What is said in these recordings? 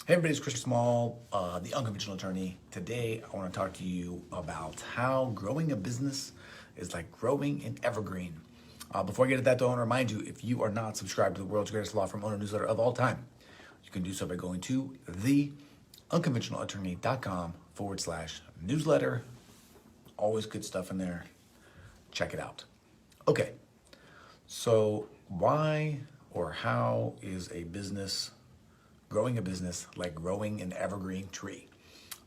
Hey everybody, it's Chris Small, the Unconventional Attorney. Today, I want to talk to you about how growing a business is like growing an evergreen. Before I get to that, though, I want to remind you, if you are not subscribed to the world's greatest law firm owner newsletter of all time, you can do so by going to theunconventionalattorney.com/newsletter. Always good stuff in there. Check it out. Okay, so why or how is growing a business like growing an evergreen tree?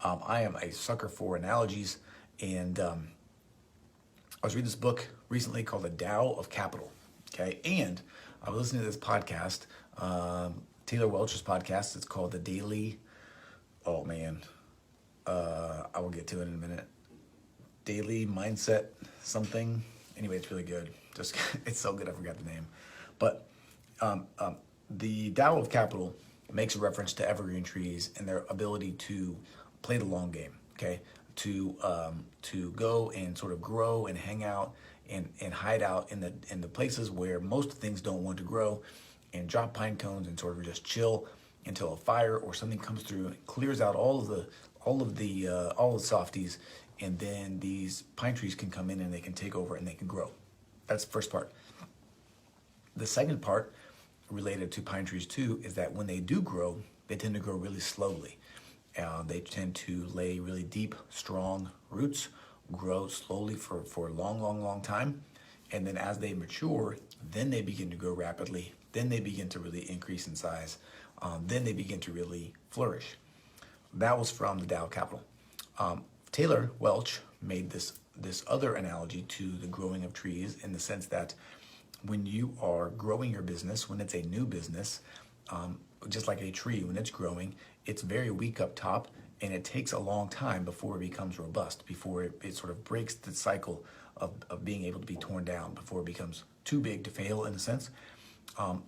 I am a sucker for analogies, and I was reading this book recently called The Tao of Capital. Okay, and I was listening to this podcast, Taylor Welch's podcast. It's called The Daily. Oh man, I will get to it in a minute. Daily Mindset something. Anyway, it's really good. Just it's so good I forgot the name, but the Tao of Capital makes a reference to evergreen trees and their ability to play the long game. Okay, to go and sort of grow and hang out and hide out in the places where most things don't want to grow, and drop pine cones and sort of just chill until a fire or something comes through and clears out all the softies, and then these pine trees can come in and they can take over and they can grow. That's the first part. The second part, related to pine trees too, is that when they do grow, they tend to grow really slowly. They tend to lay really deep, strong roots, grow slowly for a long, long, long time. And then as they mature, then they begin to grow rapidly. Then they begin to really increase in size. Then they begin to really flourish. That was from the Dow Capital. Taylor Welch made this other analogy to the growing of trees, in the sense that when you are growing your business, when it's a new business, just like a tree, when it's growing, it's very weak up top, and it takes a long time before it becomes robust, before it sort of breaks the cycle of being able to be torn down, before it becomes too big to fail, in a sense.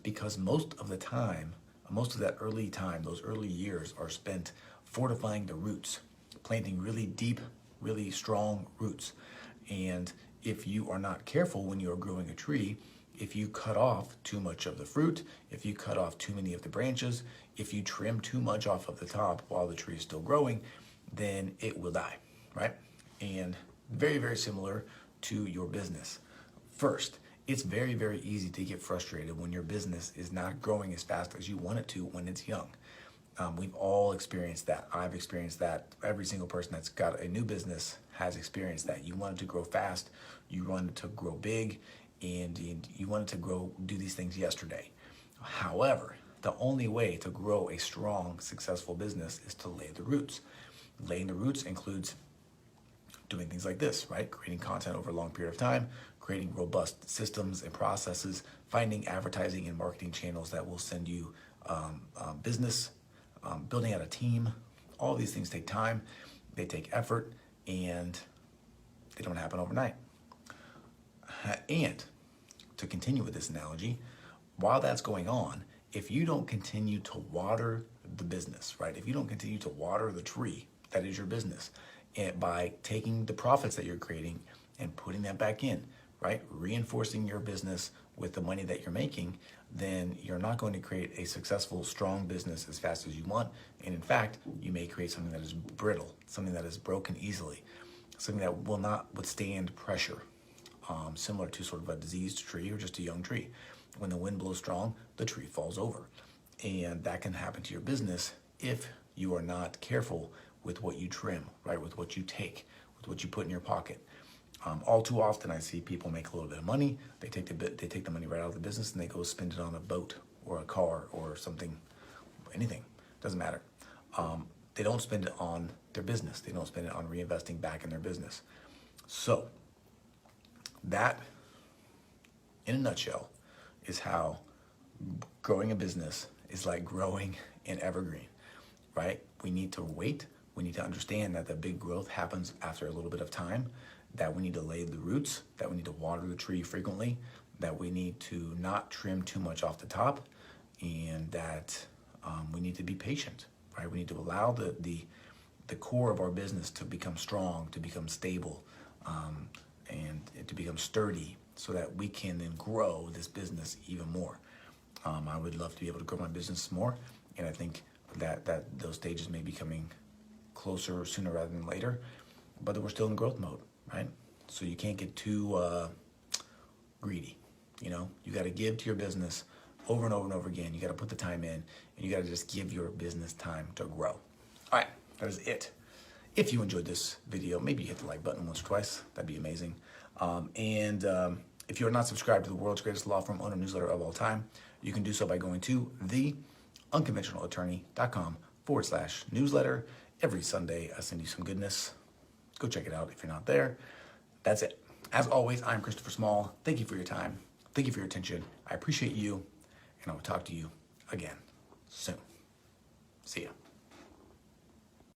Because most of the time, most of that early time, those early years are spent fortifying the roots, planting really deep, really strong roots. And if you are not careful when you are growing a tree, if you cut off too much of the fruit, if you cut off too many of the branches, if you trim too much off of the top while the tree is still growing, then it will die, right? And very, very similar to your business. First, it's very, very easy to get frustrated when your business is not growing as fast as you want it to when it's young. We've all experienced that. I've experienced that. Every single person that's got a new business has experienced that. You want it to grow fast, you want it to grow big, and you want it to do these things yesterday. However, the only way to grow a strong, successful business is to lay the roots. Laying the roots includes doing things like this, right? Creating content over a long period of time, creating robust systems and processes, finding advertising and marketing channels that will send you business, building out a team. All these things take time, they take effort, and they don't happen overnight. And to continue with this analogy, while that's going on, if you don't continue to water the business, right? If you don't continue to water the tree that is your business, and by taking the profits that you're creating and putting that back in, right? Reinforcing your business with the money that you're making, then you're not going to create a successful, strong business as fast as you want. And in fact, you may create something that is brittle, something that is broken easily, something that will not withstand pressure. Similar to sort of a diseased tree or just a young tree. When the wind blows strong, the tree falls over. And that can happen to your business if you are not careful with what you trim, right? With what you take, with what you put in your pocket. All too often, I see people make a little bit of money. They take the money right out of the business and they go spend it on a boat or a car or something, anything. Doesn't matter. They don't spend it on their business. They don't spend it on reinvesting back in their business. So that, in a nutshell, is how growing a business is like growing an evergreen, right? We need to wait. We need to understand that the big growth happens after a little bit of time, that we need to lay the roots, that we need to water the tree frequently, that we need to not trim too much off the top, and that we need to be patient, right? We need to allow the core of our business to become strong, to become stable, and to become sturdy, so that we can then grow this business even more. I would love to be able to grow my business more, and I think that those stages may be coming closer sooner rather than later, but we're still in growth mode, right? So you can't get too greedy. You know, you got to give to your business over and over and over again. You got to put the time in, and you got to just give your business time to grow. All right, that is it. If you enjoyed this video, maybe hit the like button once or twice. That'd be amazing. If you're not subscribed to the world's greatest law firm owner newsletter of all time, you can do so by going to theunconventionalattorney.com/newsletter. Every Sunday, I send you some goodness. Go check it out if you're not there. That's it. As always, I'm Christopher Small. Thank you for your time. Thank you for your attention. I appreciate you, and I will talk to you again soon. See ya.